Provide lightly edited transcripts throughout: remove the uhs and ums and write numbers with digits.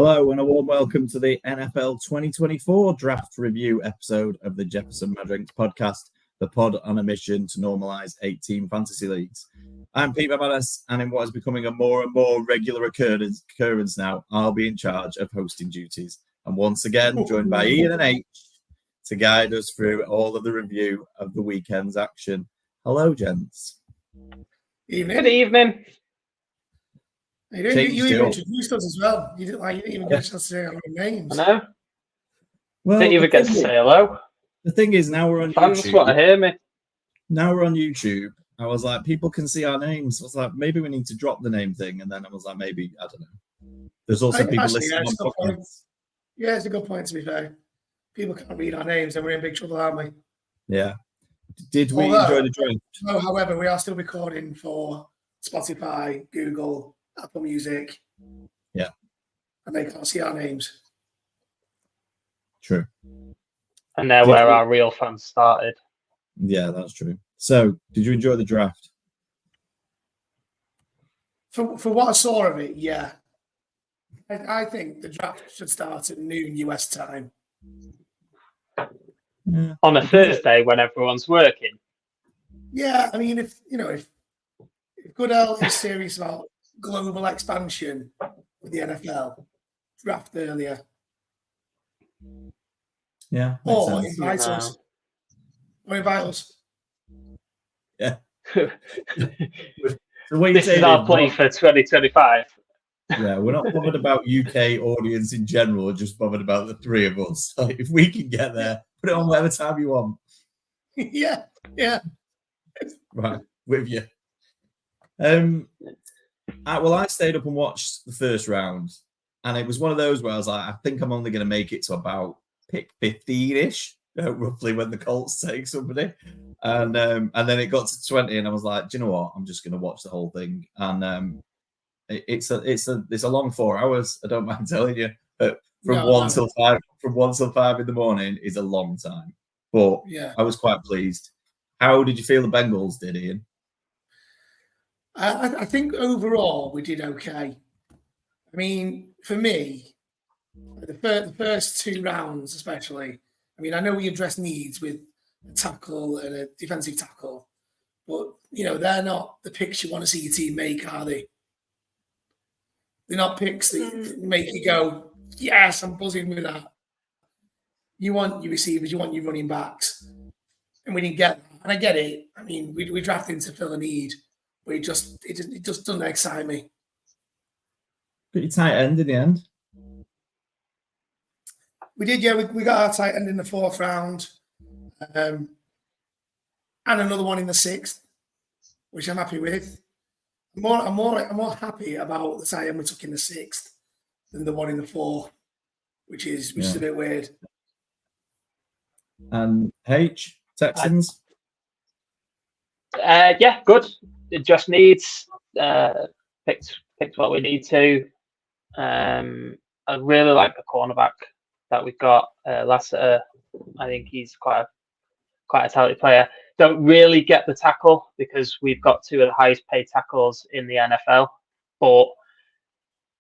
Hello and a warm welcome to the NFL 2024 draft review episode of the Jefferson Mad Drinks podcast, the pod on a mission to normalise 8-team fantasy leagues. I'm Pete McManus, and in what is becoming a more and more regular occurrence now, I'll be in charge of hosting duties. And once again, joined by Ian and H to guide us through all of the review of the weekend's action. Hello, gents. Evening. Good evening. You even introduced us as well. You didn't even get a chance to say our own names. I know. Well, Didn't even get to say hello. The thing is, now we're on Fans YouTube. want to hear me. Now we're on YouTube. I was like, people can see our names. I was like, maybe we need to drop the name thing. And then I was like, maybe, I don't know. There's also people listening on podcasts. Yeah, it's a good point, to be fair. People can't read our names, and we're in big trouble, aren't we? Yeah. Did we enjoy the drink? No, however, we are still recording for Spotify, Google, Apple Music. Yeah. And they can't see our names. True. And they're where our real fans started. Yeah, that's true. So, did you enjoy the draft? For what I saw of it, yeah. I think the draft should start at noon US time. Yeah. On a Thursday when everyone's working. Yeah, I mean, if Goodell is serious about global expansion with the NFL, draft earlier. Yeah. Or invite us. Or invite us. Yeah. This is our play for 2025. Yeah, we're not bothered about UK audience in general, we're just bothered about the three of us. So if we can get there, put it on whatever time you want. Yeah. Right, with you. I stayed up and watched the first round, and it was one of those where I was like, I think I'm only going to make it to about pick 15-ish, roughly, when the Colts take somebody. And then it got to 20, and I was like, do you know what? I'm just going to watch the whole thing. And it's a long 4 hours. I don't mind telling you. From 1 till 5 in the morning is a long time. But yeah, I was quite pleased. How did you feel the Bengals did, Ian? I think overall we did okay. I mean, for me, the first 2 rounds especially, I mean, I know we address needs with a tackle and a defensive tackle, but, they're not the picks you want to see your team make, are they? They're not picks that make you go, yes, I'm buzzing with that. You want your receivers, you want your running backs. And we didn't get that. And I get it. I mean, we drafted to fill a need, but it just doesn't excite me. Pretty tight end in the end. We did, yeah. We got our tight end in the 4th round. And another one in the 6th, which I'm happy with. I'm more happy about the tight end we took in the 6th than the one in the 4th, which is a bit weird. And H, Texans? Yeah, good. It just needs picked what we need to. I really like the cornerback that we got, Lassiter. I think he's quite a talented player. Don't really get the tackle because we've got 2 of the highest paid tackles in the NFL, but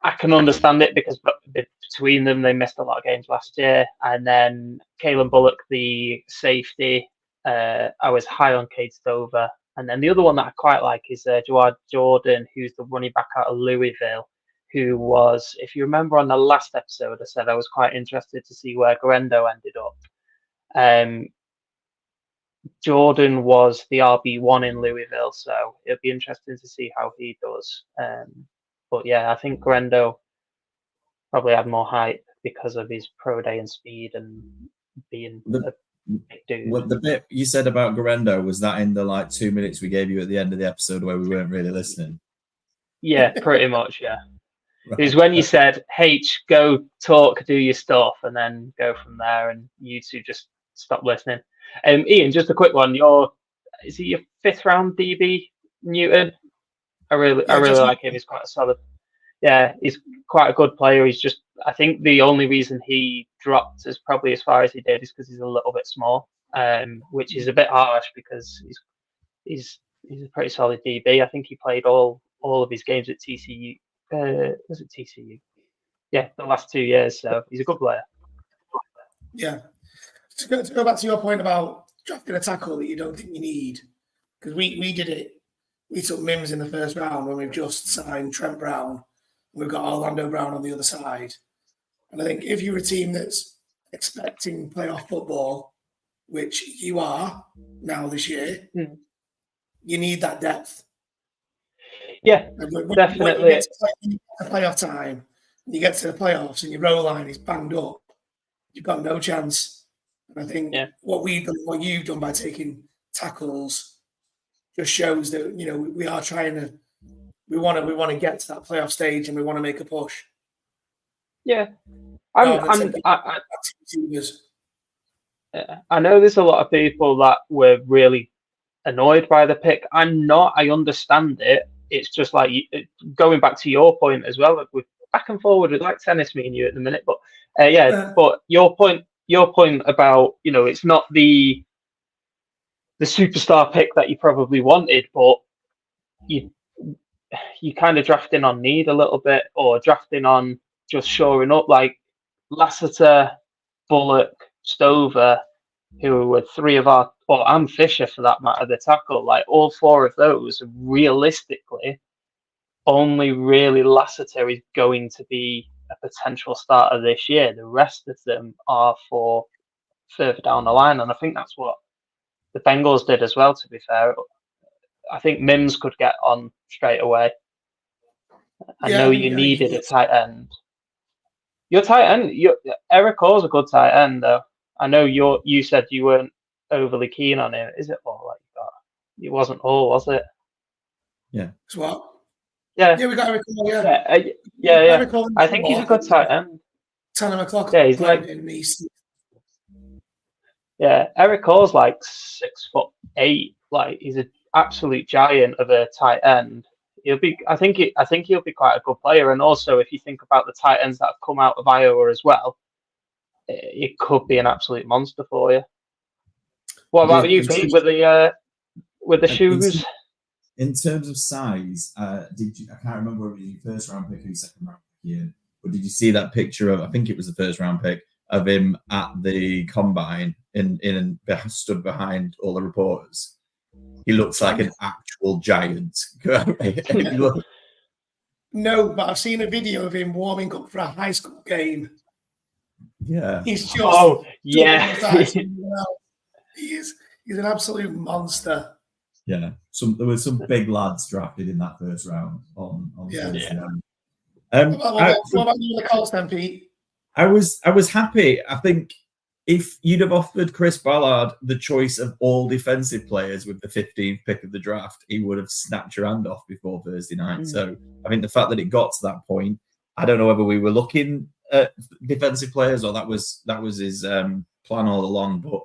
I can understand it because between them they missed a lot of games last year. And then Kalen Bullock, the safety, I was high on Cade Stover. And then the other one that I quite like is Jawad Jordan, who's the running back out of Louisville, who was, if you remember on the last episode, I said I was quite interested to see where Guerendo ended up. Jordan was the RB1 in Louisville, so it'll be interesting to see how he does. But yeah, I think Guerendo probably had more hype because of his pro day and speed and being a big dude. Well, the bit you said about Guerendo, was that in the 2 minutes we gave you at the end of the episode where we weren't really listening? Yeah, pretty much, yeah. Right. It was when you said, H, go talk, do your stuff, and then go from there, and you two just stop listening. Ian, just a quick one. Is he your 5th round DB, Newton? I really like him. He's quite a solid. Yeah, he's quite a good player. I think the only reason he dropped as probably as far as he did is because he's a little bit small, which is a bit harsh because he's a pretty solid DB. I think he played all of his games at TCU. Was it TCU? the last 2 years. So he's a good player. Yeah. To go back to your point about drafting a tackle that you don't think you need, because we did it. We took Mims in the first round when we've just signed Trent Brown. We've got Orlando Brown on the other side. And I think if you're a team that's expecting playoff football, which you are now this year, you need that depth. Yeah, definitely. When you get to playoff time, and you get to the playoffs and your row line is banged up, you've got no chance. And I think what you've done by taking tackles just shows that we are trying to. We want to get to that playoff stage and we want to make a push. Yeah, I know there's a lot of people that were really annoyed by the pick. I'm not. I understand it. It's just like going back to your point as well. We're back and forward with like tennis, me and you at the minute. But but your point about it's not the superstar pick that you probably wanted, but you kind of drafting on need a little bit, or drafting on just shoring up, like Lassiter, Bullock, Stover, who were three of our, and Fisher for that matter, the tackle. Like all four of those, realistically, only really Lassiter is going to be a potential starter this year. The rest of them are for further down the line, and I think that's what the Bengals did as well, to be fair. I think Mims could get on straight away. I know you needed a tight end. Your tight end, Eric Hall's a good tight end, though. I know you said you weren't overly keen on him. Is it all like that? It wasn't all, was it? Yeah. It's what? Yeah. Yeah, we got Eric Hall, yeah. I think he's a good tight end. 10 o'clock. Yeah, he's like in the East. Yeah, Eric Hall's like 6'8". Like he's an absolute giant of a tight end. I think he'll be quite a good player. And also, if you think about the tight ends that have come out of Iowa as well, it could be an absolute monster for you. What about you, Pete, with the shoes? In terms of size, I can't remember if it was your first round pick or your second round pick here, but did you see that picture of? I think it was the first round pick of him at the combine stood behind all the reporters. He looks like an actual giant. No, but I've seen a video of him warming up for a high school game. Yeah. He's just he's an absolute monster. Yeah. There were some big lads drafted in that first round on Thursday. What about you in the Colts then, Pete? I was happy. I think if you'd have offered Chris Ballard the choice of all defensive players with the 15th pick of the draft, he would have snapped your hand off before Thursday night. So I think the fact that it got to that point, I don't know whether we were looking at defensive players or that was his plan all along. But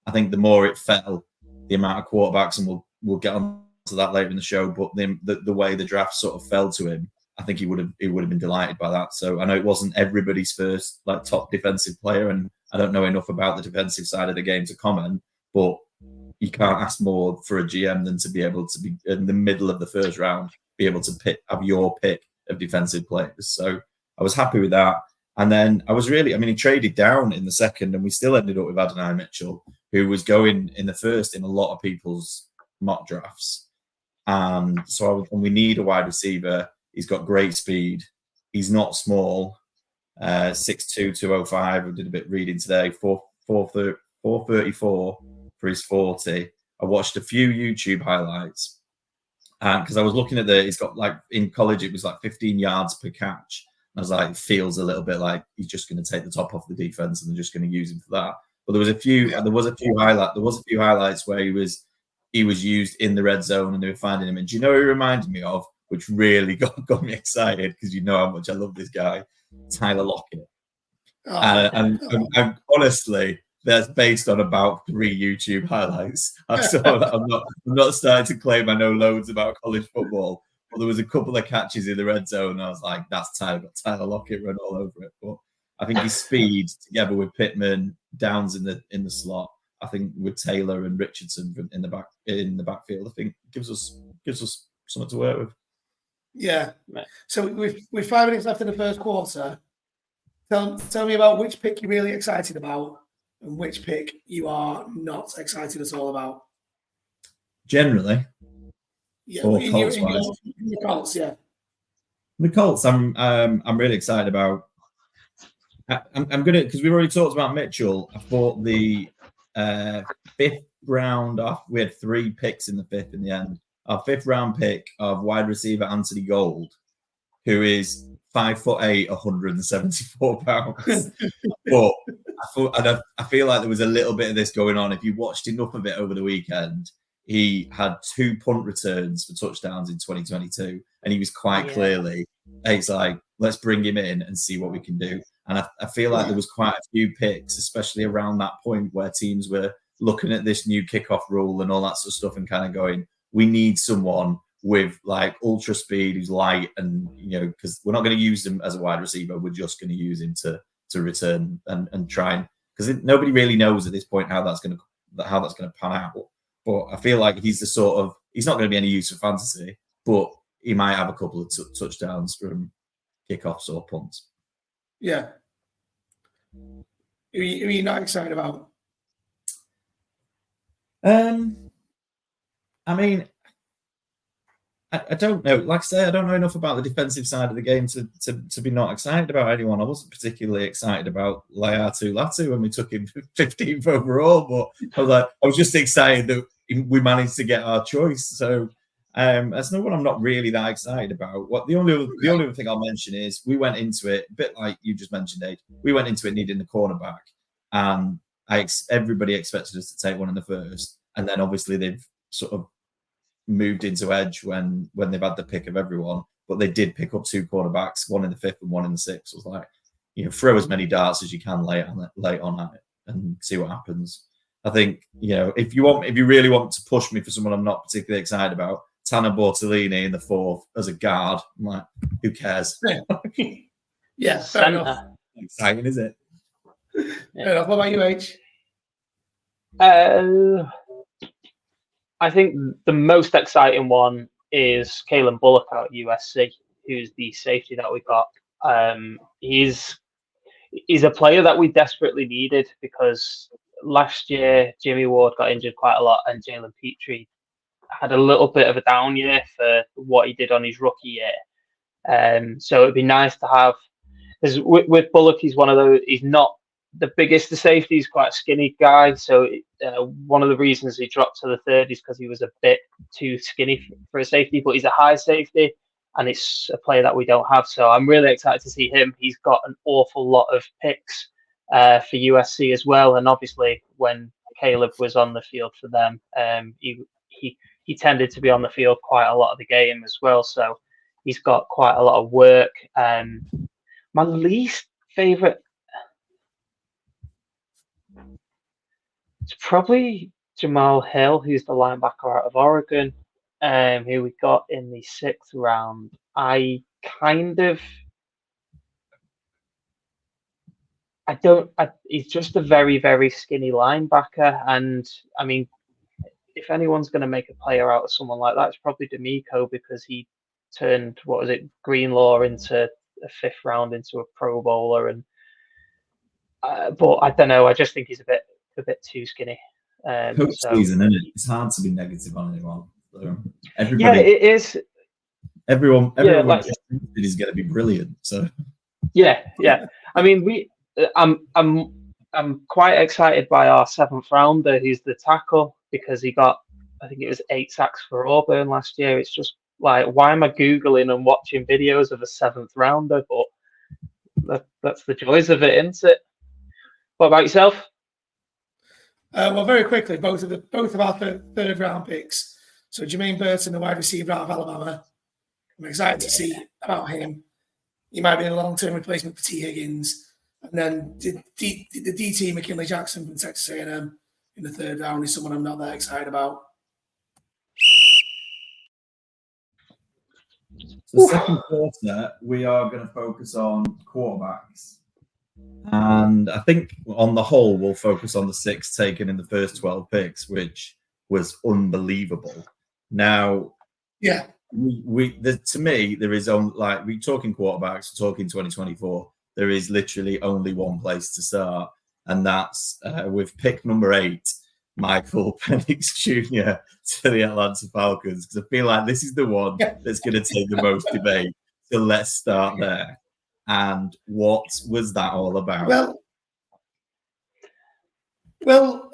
I think the more it fell, the amount of quarterbacks, and we'll get on to that later in the show. But the way the draft sort of fell to him, I think he would have been delighted by that. So I know it wasn't everybody's first top defensive player, and I don't know enough about the defensive side of the game to comment, but you can't ask more for a GM than to be able to be in the middle of the first round, be able to have your pick of defensive players. So I was happy with that. And then he traded down in the second, and we still ended up with Adonai Mitchell, who was going in the first in a lot of people's mock drafts. And so we need a wide receiver. He's got great speed. He's not small. 6'2", 205. I did a bit reading today. 434 for his 40. I watched a few YouTube highlights because I was looking at he's got in college it was 15 yards per catch. I was like, it feels a little bit like he's just going to take the top off the defense and they're just going to use him for that. But there was a few highlights where he was used in the red zone and they were finding him. And do you know who he reminded me of? Which really got me excited because you know how much I love this guy, Tyler Lockett. And honestly, that's based on about 3 YouTube highlights. I'm not starting to claim I know loads about college football, but there was a couple of catches in the red zone. And I was like, that's Tyler Lockett run all over it. But I think his speed, together with Pittman, Downs in the slot, I think with Taylor and Richardson in the backfield, I think gives us something to work with. Yeah. So with 5 minutes left in the first quarter, Tell me about which pick you're really excited about and which pick you are not excited at all about. Generally, Yeah, or in Colts your wise. Colts, yeah. The Colts, I'm really excited about. I'm gonna, because we've already talked about Mitchell. I thought the fifth round off, we had 3 picks in the fifth in the end. Our 5th round pick of wide receiver Anthony Gold, who is 5'8", 174 pounds. But I feel like there was a little bit of this going on. If you watched enough of it over the weekend, he had 2 punt returns for touchdowns in 2022, and he was quite clearly, it's like, let's bring him in and see what we can do. And I feel like there was quite a few picks, especially around that point where teams were looking at this new kickoff rule and all that sort of stuff and kind of going, we need someone with like ultra speed who's light, and because we're not going to use him as a wide receiver, we're just going to use him to return and try, and because nobody really knows at this point how that's going to pan out. But I feel like he's the sort of, he's not going to be any use for fantasy, but he might have a couple of touchdowns from kickoffs or punts. Yeah. Who are you not excited about? I mean, I don't know. Like I say, I don't know enough about the defensive side of the game to be not excited about anyone. I wasn't particularly excited about Laiatu Latu when we took him 15th overall, but I was just excited that we managed to get our choice. So that's not what I'm not really that excited about. The only other thing I'll mention is we went into it a bit like you just mentioned, Ade. We went into it needing the cornerback, and everybody expected us to take one in the first, and then obviously they've sort of moved into edge when they've had the pick of everyone, but they did pick up 2 quarterbacks, one in the 5th and one in the 6th. It was like, throw as many darts as you can late on at it and see what happens. I think, if you really want to push me for someone I'm not particularly excited about, Tanner Bortolini in the 4th as a guard, I'm like, who cares? Yeah, fair enough. Exciting, is it? Fair enough. What about you, H? I think the most exciting one is Kalen Bullock out at USC, who's the safety that we got. He's a player that we desperately needed because last year Jimmy Ward got injured quite a lot, and Jalen Petrie had a little bit of a down year for what he did on his rookie year. So it'd be nice to have, because with Bullock, he's one of those, he's not the biggest of safety, he's quite a skinny guy. So one of the reasons he dropped to the 3rd is because he was a bit too skinny for a safety, but he's a high safety, and it's a player that we don't have. So I'm really excited to see him. He's got an awful lot of picks for USC as well. And obviously when Caleb was on the field for them, he tended to be on the field quite a lot of the game as well. So he's got quite a lot of work. My least favorite, it's probably Jamal Hill, who's the linebacker out of Oregon, who we got in the 6th round. He's just a very, very skinny linebacker. And I mean, if anyone's going to make a player out of someone like that, it's probably D'Amico, because he turned, Greenlaw into a 5th round into a Pro Bowler. And but I don't know. I just think he's a bit too skinny. Season, isn't it? It's hard to be negative on anyone. So yeah, it is. Everyone is going to be brilliant. So yeah. I mean, I'm quite excited by our 7th rounder, who's the tackle, because he got, I think it was 8 sacks for Auburn last year. It's just like, why am I Googling and watching videos of a 7th rounder? But that's the joys of it, isn't it? What about yourself? Well, very quickly, both of our 3rd round picks. So Jermaine Burton, the wide receiver out of Alabama. I'm excited to see about him. He might be a long-term replacement for T. Higgins. And then the DT McKinley Jackson from Texas A&M in the 3rd round is someone I'm not that excited about. So second quarter, we are going to focus on quarterbacks. And I think on the whole, we'll focus on the 6 taken in the first 12 picks, which was unbelievable. Now, yeah, to me, there is only, like, we're talking quarterbacks, we're talking 2024. there is literally only one place to start, and that's with pick number 8, Michael Penix Jr. to the Atlanta Falcons, because I feel like this is the one that's going to take the most debate. So let's start there. And what was that all about? Well,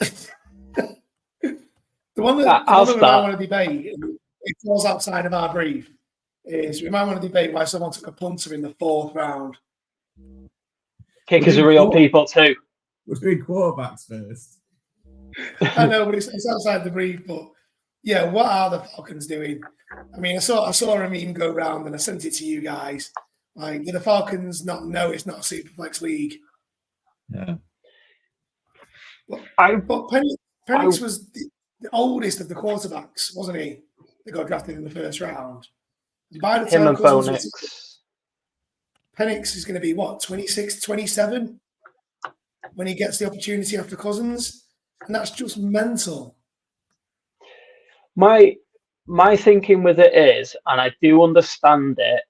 the one that we might want to debate, it falls outside of our brief, is we might want to debate why someone took a punter in the 4th round. Kickers are real people too. We're doing quarterbacks first. I know, but it's outside the brief. But yeah, what are the Falcons doing? I mean, I saw a meme go around and I sent it to you guys. Like, do the Falcons not know it's not a Superflex league? Yeah. But Penix was the oldest of the quarterbacks, wasn't he? They got drafted in the 1st round. By the time Penix is going to be, what, 26, 27? When he gets the opportunity after Cousins? And that's just mental. My thinking with it is, and I do understand it,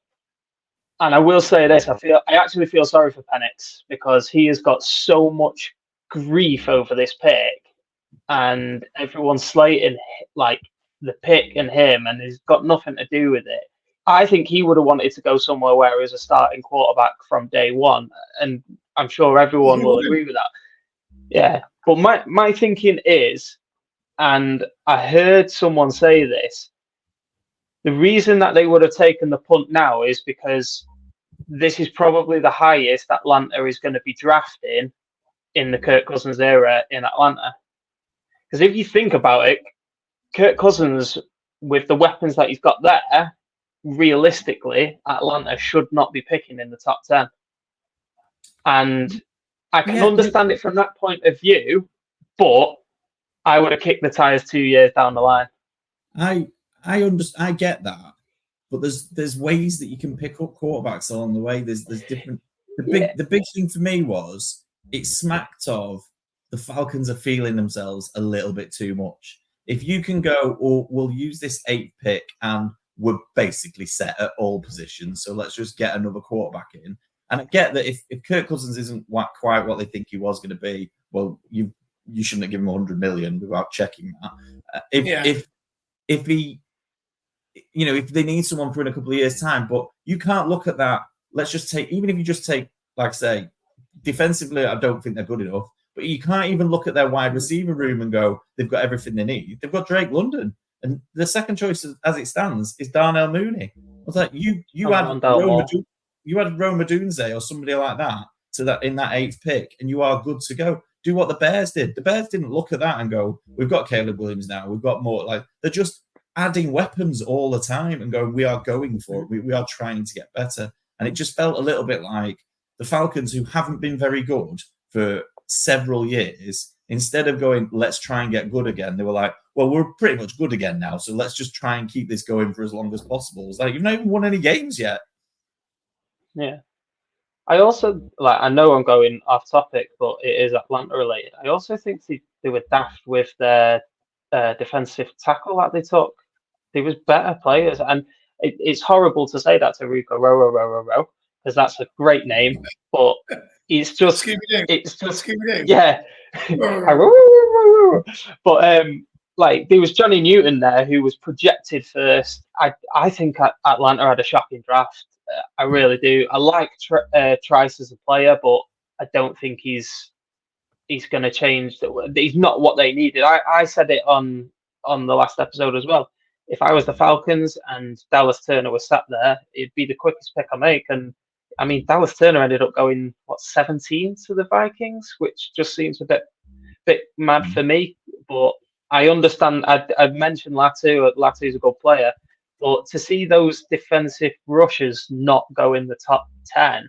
and I will say this, I actually feel sorry for Penix because he has got so much grief over this pick, and everyone's slating like the pick and him, and he's got nothing to do with it. I think he would have wanted to go somewhere where he was a starting quarterback from day one, and I'm sure everyone will agree with that. Yeah, but my thinking is, and I heard someone say this, the reason that they would have taken the punt now is because this is probably the highest Atlanta is going to be drafting in the Kirk Cousins era in Atlanta. Because if you think about it, Kirk Cousins, with the weapons that he's got there, realistically, Atlanta should not be picking in the top 10. And I can understand it from that point of view, but I would have kicked the tires 2 years down the line. I get that, but there's ways that you can pick up quarterbacks along the way. There's different. The big thing for me was it smacked of the Falcons are feeling themselves a little bit too much. If you can go, or we'll use this 8th pick and we're basically set at all positions, so let's just get another quarterback in. And I get that if Kirk Cousins isn't quite what they think he was going to be, well, you shouldn't have given him 100 million without checking that. If he, if they need someone for in a couple of years' time, but you can't look at that. Let's just take, even if you just take, like I say, defensively, I don't think they're good enough. But you can't even look at their wide receiver room and go, they've got everything they need. They've got Drake London. And the second choice, as it stands, is Darnell Mooney. I was like, you had Rome Odunze or somebody like that in that 8th pick, and you are good to go. Do what the Bears did. The Bears didn't look at that and go, we've got Caleb Williams now. We've got more. Like, they're just adding weapons all the time and going, we are going for it. We are trying to get better. And it just felt a little bit like the Falcons, who haven't been very good for several years, instead of going, let's try and get good again, they were like, well, we're pretty much good again now, so let's just try and keep this going for as long as possible. It's like, you've not even won any games yet. Yeah. I also, I know I'm going off topic, but it is Atlanta related. I also think they were daft with their defensive tackle that they took. They was better players, and it's horrible to say that to Rico Row, because that's a great name, but it's just Scooby-Doo. Yeah. But there was Johnny Newton there, who was projected first. I think Atlanta had a shocking draft. I really do. I like Trice as a player, but I don't think he's going to change. He's not what they needed. I said it on the last episode as well. If I was the Falcons and Dallas Turner was sat there, it'd be the quickest pick I make. And I mean, Dallas Turner ended up going 17 to the Vikings, which just seems a bit mad for me. But I understand. I've mentioned Latu. Latu's a good player, but to see those defensive rushes not go in the top 10,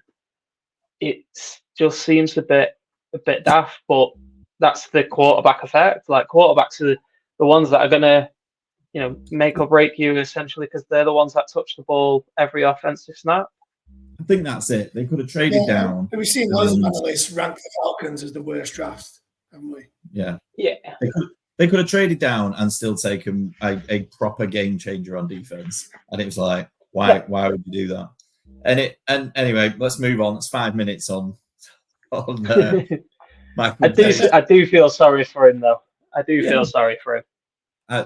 it just seems a bit daft. But that's the quarterback effect. Like, quarterbacks are the ones that are gonna, make or break you, essentially, because they're the ones that touch the ball every offensive snap. I think that's it. They could have traded down. We've seen loads of analysts rank the Falcons as the worst draft, haven't we? Yeah. Yeah. They could have traded down and still taken a proper game changer on defense. And it was like, why would you do that? And anyway, let's move on. It's 5 minutes on Michael I do feel sorry for him though. I do feel sorry for him.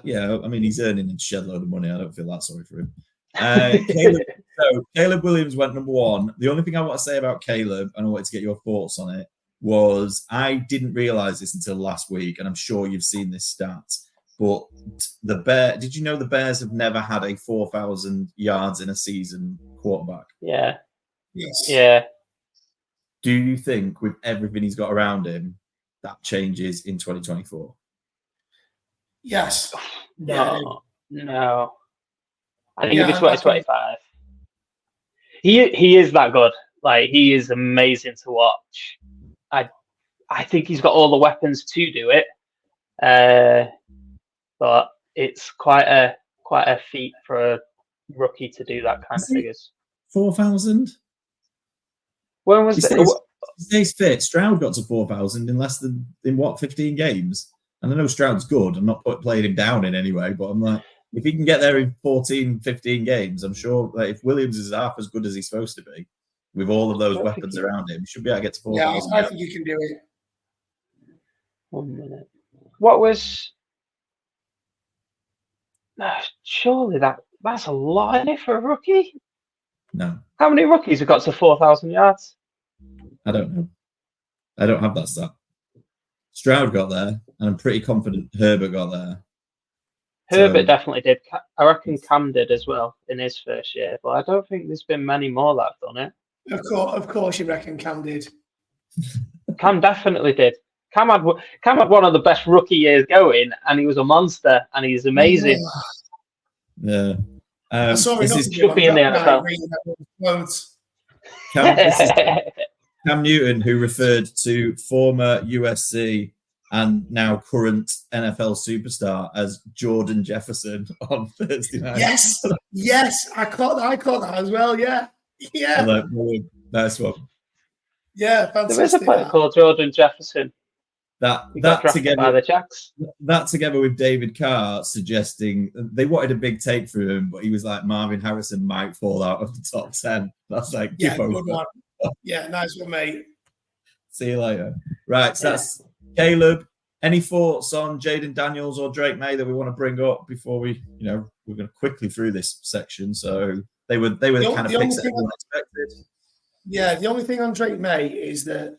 Yeah, I mean, he's earning a shed load of money. I don't feel that sorry for him. Caleb Williams went number 1. The only thing I want to say about Caleb, and I wanted to get your thoughts on it, was I didn't realize this until last week, and I'm sure you've seen this stat. But did you know the Bears have never had a 4,000 yards in a season quarterback? Yeah. Yes. Yeah. Do you think with everything he's got around him, that changes in 2024? Yes. No. I think it's 2025. He is that good. Like, he is amazing to watch. I think he's got all the weapons to do it. But it's quite a feat for a rookie to do that kind of figures. 4,000? When was it? He stays fit. Stroud got to 4,000 in less than 15 games. And I know Stroud's good. I'm not playing him down in any way, but I'm like, if he can get there in 14, 15 games, I'm sure that if Williams is half as good as he's supposed to be, with all of those weapons around him, he should be able to get to 4,000. Yeah, I think you can do it. 1 minute. What was... surely that's a lot in it for a rookie? No. How many rookies have got to 4,000 yards? I don't know. I don't have that stat. Stroud got there, and I'm pretty confident Herbert got there. Herbert definitely did. I reckon Cam did as well in his first year, but I don't think there's been many more that have done it. Of course, you reckon Cam did. Cam definitely did. Cam had one of the best rookie years going, and he was a monster, and he's amazing. Yeah. I saw this should be in the NFL. Cam Newton, who referred to former USC and now current NFL superstar as Jordan Jefferson on Thursday night. Yes, I caught that as well. Yeah. Nice one. Yeah, fantastic. There is a player called Jordan Jefferson. That together by the Jacks. That together with David Carr suggesting they wanted a big take for him, but he was like Marvin Harrison might fall out of the top 10. That's like good one. Yeah, nice one, mate. See you later. Right, so that's Caleb. Any thoughts on Jaden Daniels or Drake May that we want to bring up before we're going to quickly through this section? So they were the kind of picks that everyone expected. Yeah, the only thing on Drake May is that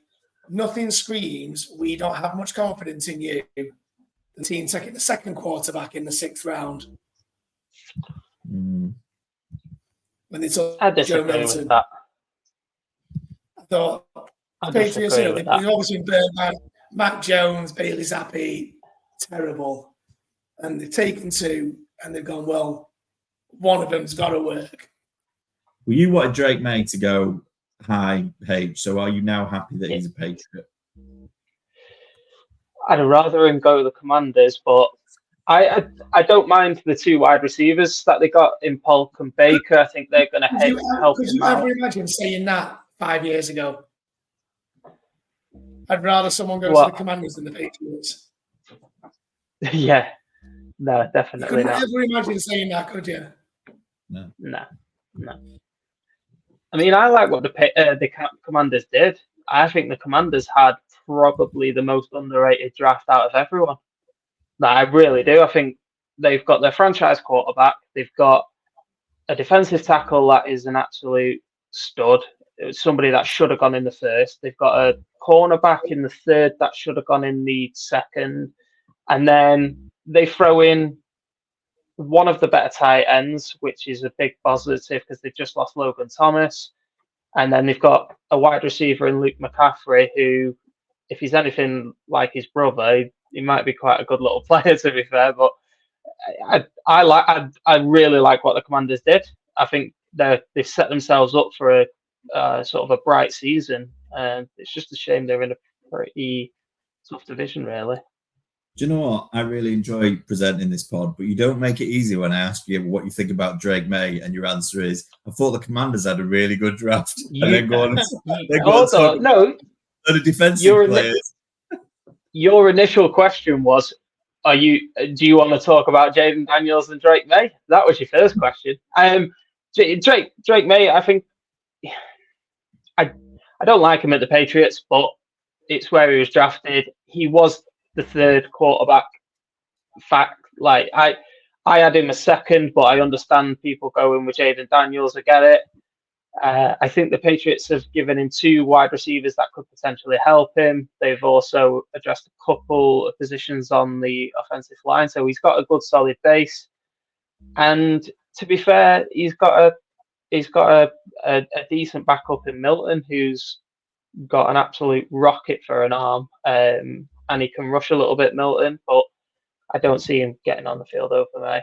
nothing screams we don't have much confidence in you. The team taking the second quarterback in the 6th round. Mm. When they took I disagree Joe Milton. with that. I thought the Patriots, they've obviously been burned by Mac Jones, Bailey Zappi, terrible. And they've taken 2 and they've gone, well, one of them's got to work. Well, you wanted Drake May to go high, Paige. So are you now happy that he's a Patriot? I'd rather him go to the Commanders, but I don't mind the 2 wide receivers that they got in Polk and Baker. I think they're going to help him out. Could you ever imagine saying that 5 years ago? I'd rather someone go to the Commanders than the Patriots. Yeah. No, definitely not. You couldn't ever imagine saying that, could you? No. I mean, I like what the Commanders did. I think the Commanders had probably the most underrated draft out of everyone. I really do. I think they've got their franchise quarterback. They've got a defensive tackle that is an absolute stud. It was somebody that should have gone in the 1st. They've got a cornerback in the 3rd that should have gone in the 2nd. And then they throw in one of the better tight ends, which is a big positive because they've just lost Logan Thomas. And then they've got a wide receiver in Luke McCaffrey, who, if he's anything like his brother, he might be quite a good little player, to be fair. But I really like what the Commanders did. I think they've set themselves up for a sort of a bright season. And it's just a shame they're in a pretty tough division, really. Do you know what? I really enjoy presenting this pod, but you don't make it easy when I ask you what you think about Drake May, and your answer is, I thought the Commanders had a really good draft. And then go on the defensive players. Your initial question was, do you want to talk about Jaden Daniels and Drake May? That was your first question. Drake May, I think I don't like him at the Patriots, but it's where he was drafted. He was the third quarterback. Fact, like I had him a second, but I understand people going with Jaden Daniels. I get it. I think the Patriots have given him 2 wide receivers that could potentially help him. They've also addressed a couple of positions on the offensive line, so he's got a good solid base. And to be fair, he's got a decent backup in Milton, who's got an absolute rocket for an arm, and he can rush a little bit, Milton, but I don't see him getting on the field over me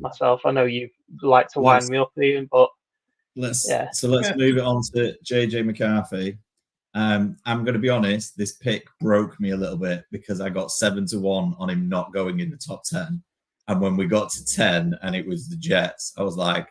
myself. I know you like to wind me up, Ian, but let's move it on to JJ McCarthy. I'm going to be honest, this pick broke me a little bit because I got 7-1 on him not going in the top 10. And when we got to 10 and it was the Jets, I was like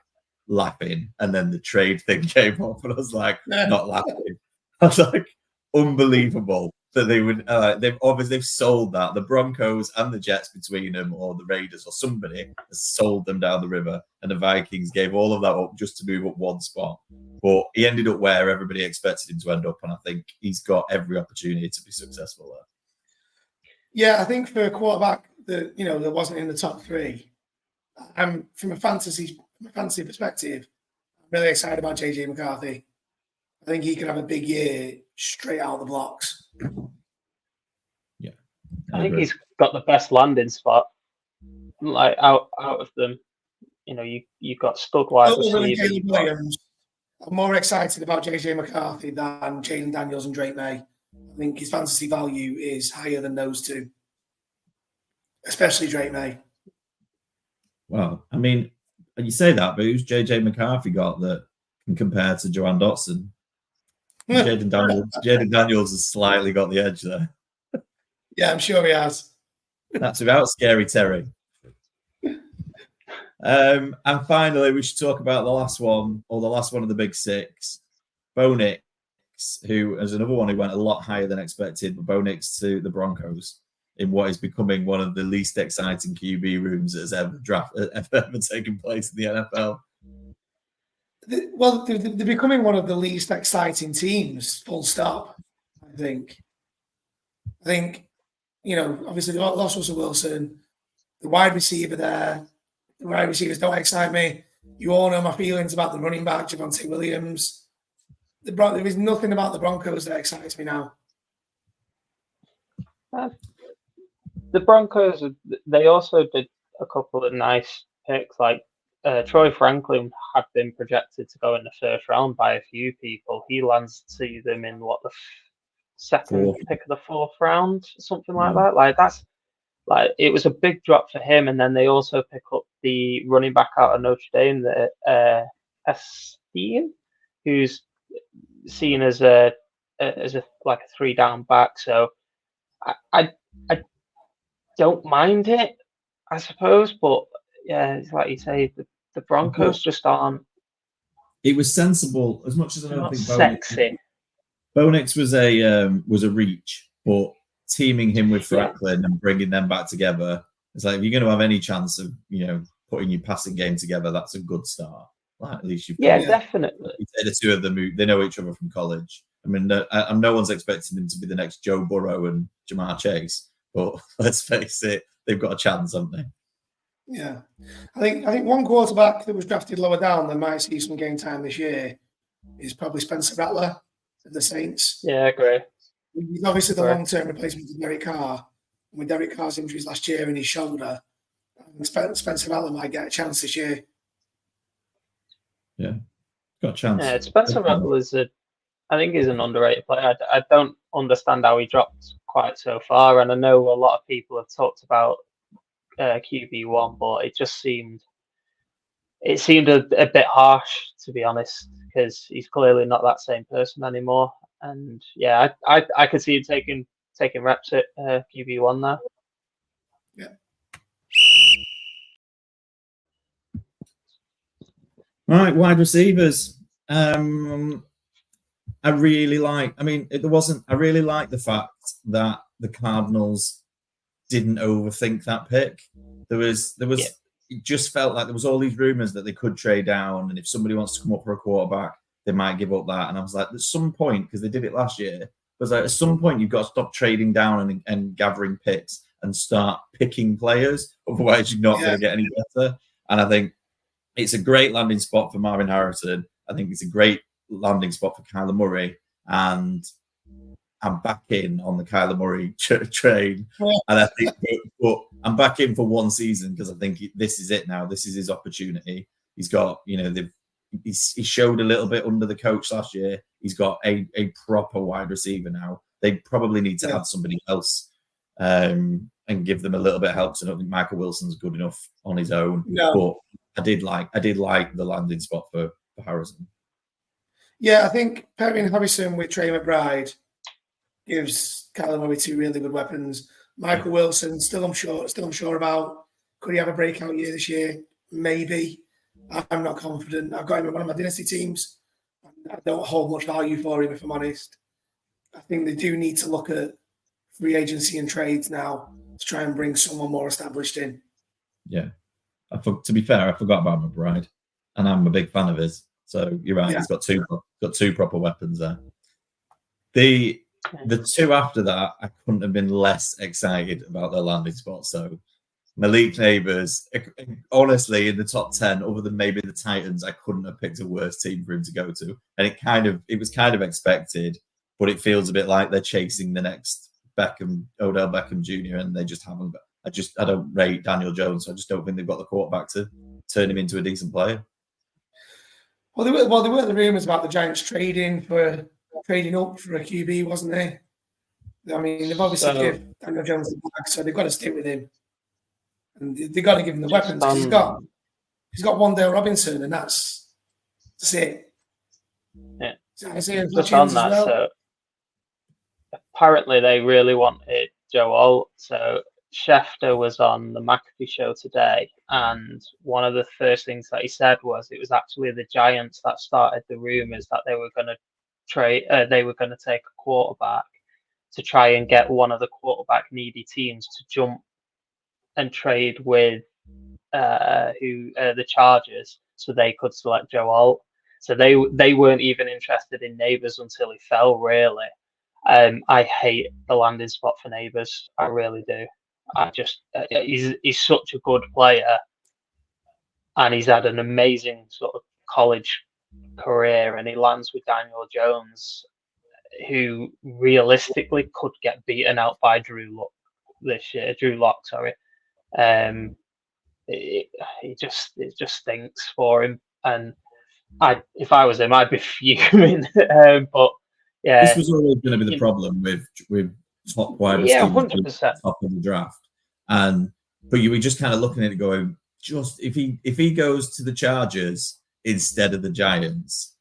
laughing. And then the trade thing came up and I was like, not laughing. I was like, unbelievable that they would, they've sold that. The Broncos and the Jets between them, or the Raiders or somebody has sold them down the river. And the Vikings gave all of that up just to move up one spot. But he ended up where everybody expected him to end up. And I think he's got every opportunity to be successful there. Yeah, I think for a quarterback that wasn't in the top 3, from a fantasy perspective, I'm really excited about JJ McCarthy. I think he could have a big year straight out of the blocks. Yeah, I think he's got the best landing spot, like out of them. You've got stud wide receivers. Williams, I'm more excited about JJ McCarthy than Jaden Daniels and Drake May. I think his fantasy value is higher than those two, especially Drake May. Well, I mean, you say that, but who's JJ McCarthy got that can compare to Joanne Dotson? Jaden Daniels has slightly got the edge there. Yeah, I'm sure he has. That's without Scary Terry. And finally, we should talk about the last one of the big 6, Bo Nix, who is another one who went a lot higher than expected, but Bo Nix to the Broncos in what is becoming one of the least exciting QB rooms that has ever taken place in the NFL. Well, they're becoming one of the least exciting teams, full stop, I think. Obviously they lost Russell Wilson, the wide receiver there. The wide receivers don't excite me. You all know my feelings about the running back, Javonte Williams. There is nothing about the Broncos that excites me now. The Broncos, they also did a couple of nice picks, like Troy Franklin had been projected to go in the first round by a few people. He lands to them in the second pick of the 4th round, something like that. Like that's it was a big drop for him. And then they also pick up the running back out of Notre Dame, the Estienne, who's seen as a 3-down back. So I don't mind it, I suppose, but yeah, it's like you say, the Broncos just aren't. It was sensible, as much as I don't think sexy. Bo Nix was a reach, but teaming him with Franklin and bringing them back together, it's like if you're going to have any chance of putting your passing game together, that's a good start. Like, at least you've definitely. The two of them, they know each other from college. I mean, no one's expecting them to be the next Joe Burrow and Jamar Chase, but let's face it, they've got a chance, haven't they? Yeah, I think one quarterback that was drafted lower down that might see some game time this year is probably Spencer Rattler of the Saints. Yeah, I agree. He's obviously the long-term replacement of Derek Carr. With Derek Carr's injuries last year in his shoulder, Spencer Rattler might get a chance this year. Yeah, got a chance. Yeah, Spencer Rattler I think he's an underrated player. I don't understand how he dropped quite so far, and I know a lot of people have talked about QB1, but it seemed a bit harsh, to be honest, because he's clearly not that same person anymore. And yeah, I could see him taking reps at QB1 there. Yeah. Right, wide receivers. I really like the fact that the Cardinals didn't overthink that pick. It just felt like there was all these rumors that they could trade down, and if somebody wants to come up for a quarterback, they might give up that. And I was like, at some point, because they did it last year, I was like, at some point, you've got to stop trading down and gathering picks and start picking players. Otherwise, you're not going to get any better. And I think it's a great landing spot for Marvin Harrison. I think it's a great landing spot for Kyler Murray. And I'm back in on the Kyler Murray train. And I think, but I'm back in for one season because I think this is it now. This is his opportunity. He's got, he showed a little bit under the coach last year. He's got a proper wide receiver now. They probably need to add somebody else and give them a little bit of help. So I don't think Michael Wilson's good enough on his own. No. But I did like the landing spot for Harrison. Yeah, I think pairing Harrison with Trey McBride gives Kyler Murray two really good weapons. Michael Wilson, still unsure about. Could he have a breakout year this year? Maybe. I'm not confident. I've got him in one of my dynasty teams. I don't hold much value for him, if I'm honest. I think they do need to look at free agency and trades now to try and bring someone more established in. Yeah. To be fair, I forgot about McBride, and I'm a big fan of his. So you're right. Yeah. He's got two proper weapons there. The two after that, I couldn't have been less excited about their landing spot. So Malik Neighbors, honestly, in the top 10, other than maybe the Titans, I couldn't have picked a worse team for him to go to. And it was kind of expected, but it feels a bit like they're chasing the next Odell Beckham Jr. and they just haven't. I don't rate Daniel Jones. So I just don't think they've got the quarterback to turn him into a decent player. Well, there were the rumours about the Giants trading up for a QB, wasn't there? I mean, they've obviously given Daniel Jones the bag, so they've got to stick with him. And they've got to give him the weapons. He's got Wan'Dale Robinson, and that's it. Yeah. Just on that, so apparently they really wanted Joe Alt. So Schefter was on the McAfee show today, and one of the first things that he said was it was actually the Giants that started the rumors that they were going to trade. They were going to take a quarterback to try and get one of the quarterback needy teams to jump and trade with the Chargers, so they could select Joe Alt. So they weren't even interested in Neighbors until he fell. Really, I hate the landing spot for Neighbors. I really do. He's such a good player, and he's had an amazing sort of college career, and he lands with Daniel Jones, who realistically could get beaten out by Drew Lock, sorry. It just stinks for him, and if I was him, I'd be fuming. But yeah, this was always going to be the problem with top wide receivers, 100% top of the draft. But you were just kind of looking at it going, just if he goes to the Chargers instead of the Giants,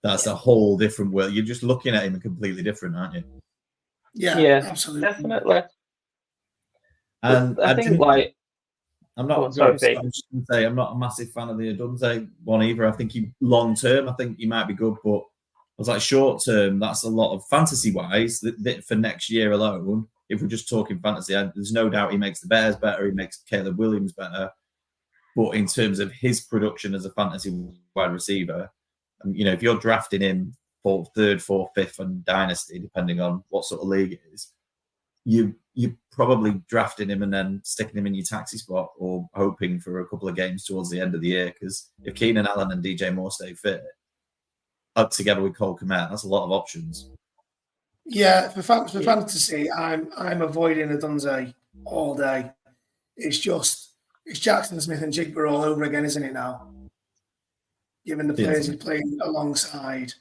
that's a whole different world. You're just looking at him completely different, aren't you? Yeah, absolutely, definitely. And I think I'm not. I'm just going to say I'm not a massive fan of the Odunze one either. I think long term, I think he might be good, but I was like short term. That's a lot of fantasy wise that for next year alone. If we're just talking fantasy, there's no doubt he makes the Bears better. He makes Caleb Williams better. But in terms of his production as a fantasy wide receiver, if you're drafting him for third, fourth, fifth, and dynasty, depending on what sort of league it is, you're probably drafting him and then sticking him in your taxi spot or hoping for a couple of games towards the end of the year. Because if Keenan Allen and DJ Moore stay fit, together with Cole Kmet, that's a lot of options. Yeah, for fantasy, I'm avoiding Odunze all day. It's Jackson Smith and Jigba all over again, isn't it now? Given the players he's playing alongside.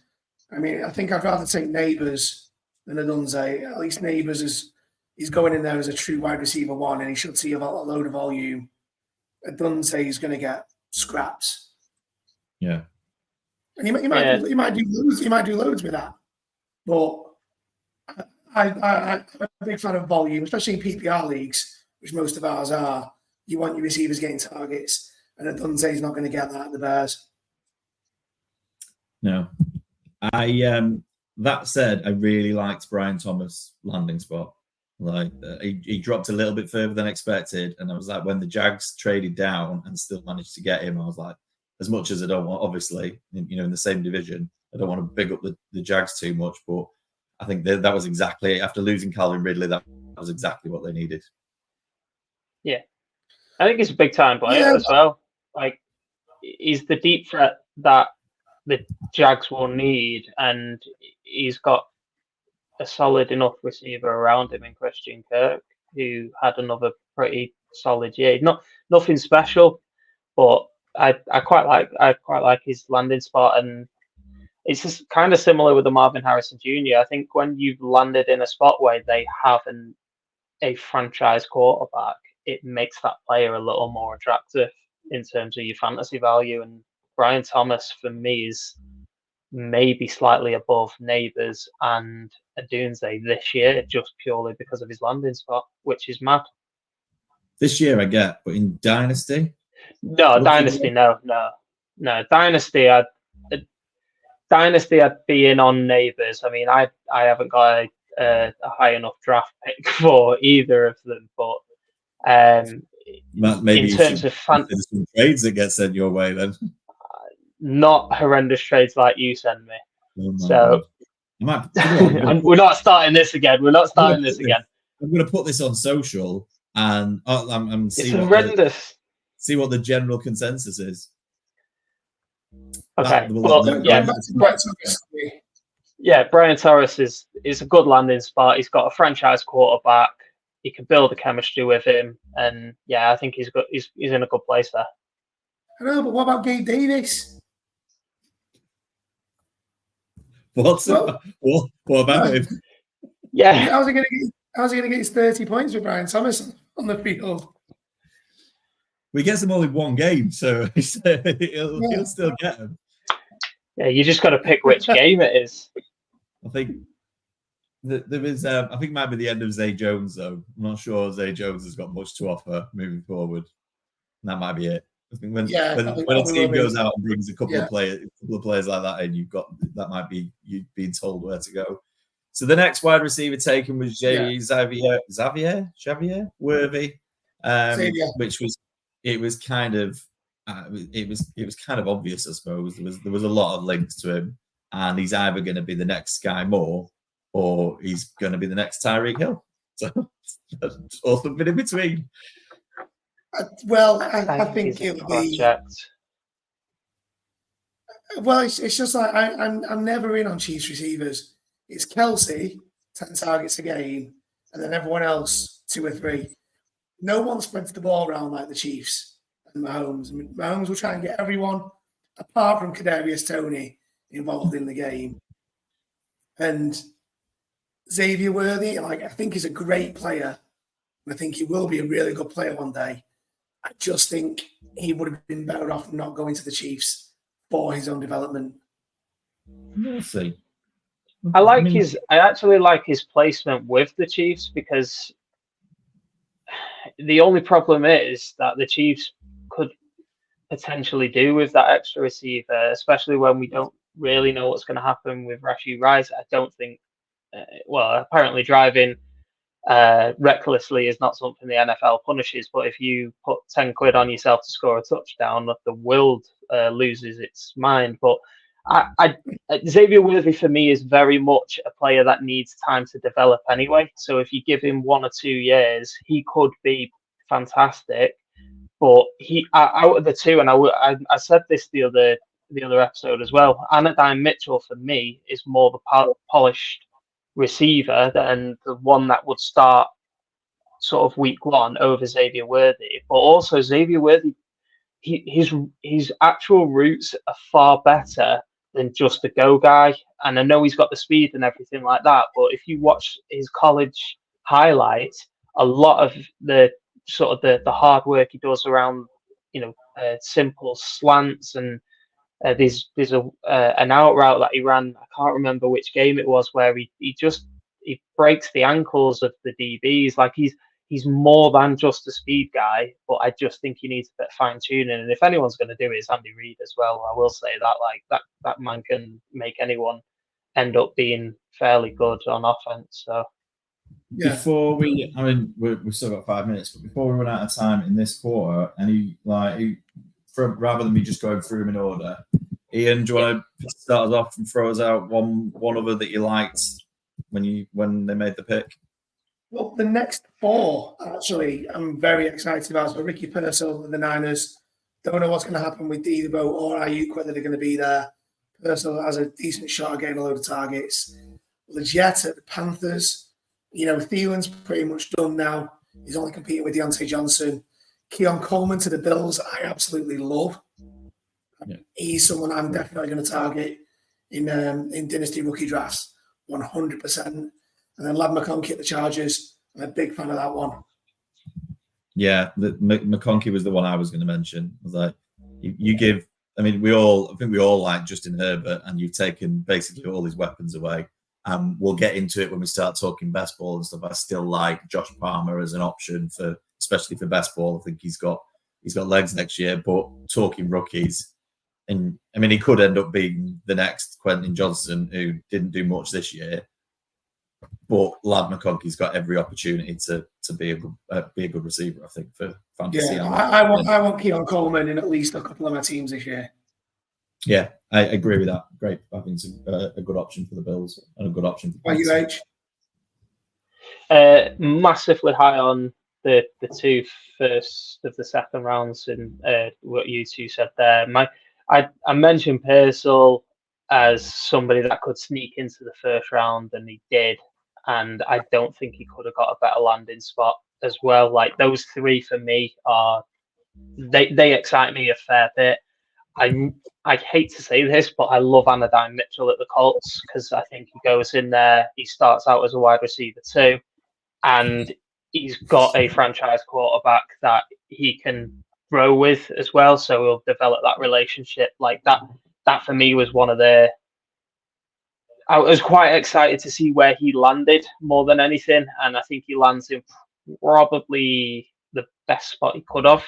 I mean, I think I'd rather take Neighbors than Odunze. At least Neighbors he's going in there as a true wide receiver one, and he should see a load of volume. Odunze he's going to get scraps. Yeah, and he might do loads with that. But I'm a big fan of volume, especially in PPR leagues, which most of ours are. You want your receivers getting targets, and Odunze's not going to get that at the Bears. No, that said, I really liked Brian Thomas' landing spot. Like he dropped a little bit further than expected, and I was like, when the Jags traded down and still managed to get him, I was like, as much as I don't want, obviously, in the same division, I don't want to big up the Jags too much, but I think that was exactly, after losing Calvin Ridley, that was exactly what they needed. Yeah. I think he's a big time player as well. Like, he's the deep threat that the Jags will need, and he's got a solid enough receiver around him in Christian Kirk, who had another pretty solid year. Nothing special, but I quite like his landing spot, and it's just kind of similar with the Marvin Harrison Jr. I think when you've landed in a spot where they have a franchise quarterback, it makes that player a little more attractive in terms of your fantasy value. And Brian Thomas, for me, is maybe slightly above Neighbours and Odunze this year, just purely because of his landing spot, which is mad. This year I get, but in Dynasty? No, Dynasty, no. Dynasty, I'd be in on Neighbours. I mean, I haven't got a high enough draft pick for either of them, but maybe in terms of some trades that get sent your way, then not horrendous trades like you send me. Oh so we're not starting this again. I'm going to put this on social, and I'm it's horrendous. See what the general consensus is. Okay, Brian Torres is a good landing spot. He's got a franchise quarterback. You can build a chemistry with him, and I think he's good. He's in a good place there. I know, but what about Gabe Davis? What about him? Yeah, how's he going to get his 30 points with Brian Thomas on the field? We get them all in one game, so he'll still get them. Yeah, you just got to pick which game it is. I think there is. I think it might be the end of Zay Jones, though. I'm not sure Zay Jones has got much to offer moving forward. And that might be it. I think when a team goes out and brings a couple of players like that in, that might be you being told where to go. So the next wide receiver taken was Xavier Worthy, which was kind of obvious, I suppose. There was a lot of links to him, and he's either going to be the next Sky Moore or he's going to be the next Tyreek Hill. So or something in between. Well, I think it'll be. Well, it's just like I'm never in on Chiefs receivers. It's Kelsey, 10 targets a game, and then everyone else 2 or 3. No one spreads the ball around like the Chiefs and Mahomes. I mean, Mahomes will try and get everyone, apart from Kadarius Toney, involved in the game. And Xavier Worthy, I think he's a great player. I think he will be a really good player one day. I just think he would have been better off not going to the Chiefs for his own development. We'll see. I actually like his placement with the Chiefs, because the only problem is that the Chiefs could potentially do with that extra receiver, especially when we don't really know what's going to happen with Rashee Rice. I don't think, apparently driving recklessly is not something the NFL punishes, but if you put 10 quid on yourself to score a touchdown, the world loses its mind. But Xavier Worthy for me is very much a player that needs time to develop anyway. So if you give him 1 or 2 years, he could be fantastic. But he out of the two, and I said this the other episode as well, Anodyne Mitchell for me is more the polished receiver than the one that would start sort of week 1 over Xavier Worthy. But also Xavier Worthy, his actual routes are far better than just a go guy. And I know he's got the speed and everything like that, but if you watch his college highlights, a lot of the sort of the hard work he does around, simple slants, and there's an out route that he ran. I can't remember which game it was, where he breaks the ankles of the DBs. Like he's more than just a speed guy, but I just think he needs a bit of fine tuning. And if anyone's going to do it, it's Andy Reid as well. I will say that that man can make anyone end up being fairly good on offense. So before we've still got 5 minutes, but before we run out of time in this quarter, rather than me just going through them in order, Ian, do you want to start us off and throw us out one other that you liked when they made the pick? Well, the next 4, actually, I'm very excited about. So Ricky Purcell and the Niners. Don't know what's going to happen with Debo or Ayuk, whether they're going to be there. Purcell has a decent shot at getting a load of targets. Legit at the Panthers. Thielen's pretty much done now. He's only competing with Deontay Johnson. Keon Coleman to the Bills, I absolutely love. Yeah. He's someone I'm definitely going to target in Dynasty rookie drafts, 100%. And then Ladd McConkey at the Chargers. I'm a big fan of that one. Yeah, McConkey was the one I was going to mention. I was like, you give. I mean, I think we all like Justin Herbert, and you've taken basically all his weapons away. We'll get into it when we start talking best ball and stuff. I still like Josh Palmer as an option especially for best ball. I think he's got legs next year. But talking rookies, and I mean, he could end up being the next Quentin Johnson, who didn't do much this year. But Ladd McConkey's got every opportunity to be a good receiver, I think, for fantasy. Yeah, I want Keon Coleman in at least a couple of my teams this year. Yeah, I agree with that. Great, I think it's a good option for the Bills and a good option for the Bills. Massively high on the 2 first of the second rounds, and what you two said there. I mentioned Purcell as somebody that could sneak into the first round, and he did. And I don't think he could have got a better landing spot as well. Like, those 3 for me they excite me a fair bit. I hate to say this, but I love Anodyne Mitchell at the Colts, because I think he goes in there, he starts out as a wide receiver too, and he's got a franchise quarterback that he can grow with as well. So he'll develop that relationship. Like that for me was one of the. I was quite excited to see where he landed more than anything, and I think he lands in probably the best spot he could have.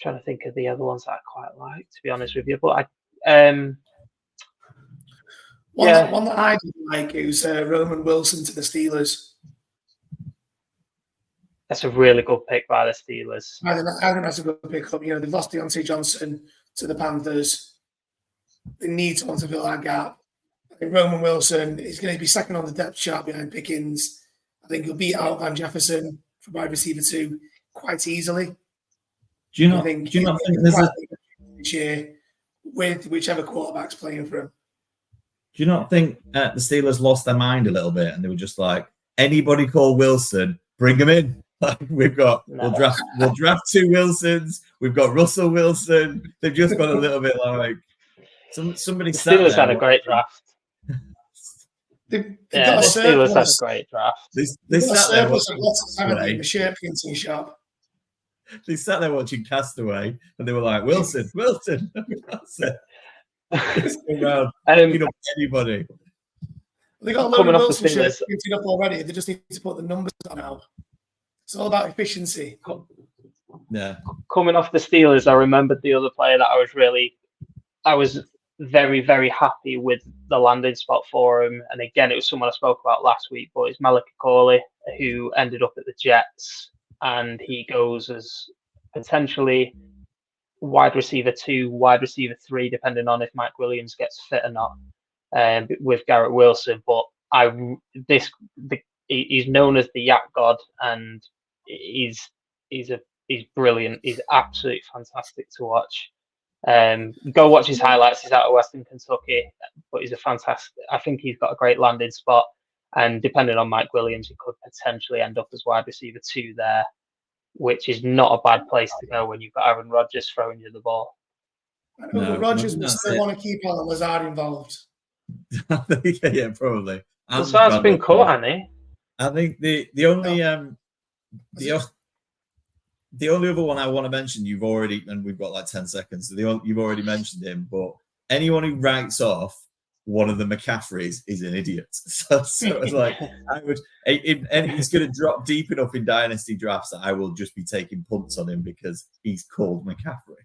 Trying to think of the other ones that I quite like, to be honest with you, but one that I didn't like is Roman Wilson to the Steelers. That's a really good pick by the Steelers. I think that's a good pick up. They've lost Deontay Johnson to the Panthers. They need someone to fill that gap. I think Roman Wilson is going to be second on the depth chart behind Pickens. I think he'll beat out Van Jefferson for wide receiver 2 quite easily. Do you not think there's this year with whichever quarterback's playing for him? Do you not think the Steelers lost their mind a little bit, and they were just like, anybody call Wilson, bring him in? Like, we'll draft 2 Wilsons. We've got Russell Wilson. They've just got a little bit like somebody. The Steelers had a great draft. The Steelers had a great draft. They sat there watching the shirt printing shop. They sat there watching Castaway, and they were like, Wilson. That's it. Anybody. They got a load of Wilson shirts printed up already. They just need to put the numbers on now. It's all about efficiency. Yeah. Coming off the Steelers, I remembered the other player that I was very, very happy with the landing spot for him. And again, it was someone I spoke about last week, but it's Malik Corley, who ended up at the Jets. And he goes as potentially wide receiver 2, wide receiver 3, depending on if Mike Williams gets fit or not, with Garrett Wilson. But he's known as the Yak God, and he's brilliant. He's absolutely fantastic to watch. Go watch his highlights. He's out of Western Kentucky, but he's a fantastic. I think he's got a great landing spot. And depending on Mike Williams, he could potentially end up as wide receiver 2 there, which is not a bad place to go when you've got Aaron Rodgers throwing you the ball. Rodgers will still want to keep Alan Lazard involved. Yeah, probably. Lazard's been cut, hasn't he? I think the only other one I want to mention, you've already, and we've got like 10 seconds. So you've already mentioned him, but anyone who writes off one of the McCaffreys is an idiot. So it's like he's going to drop deep enough in dynasty drafts that I will just be taking punts on him because he's called McCaffrey.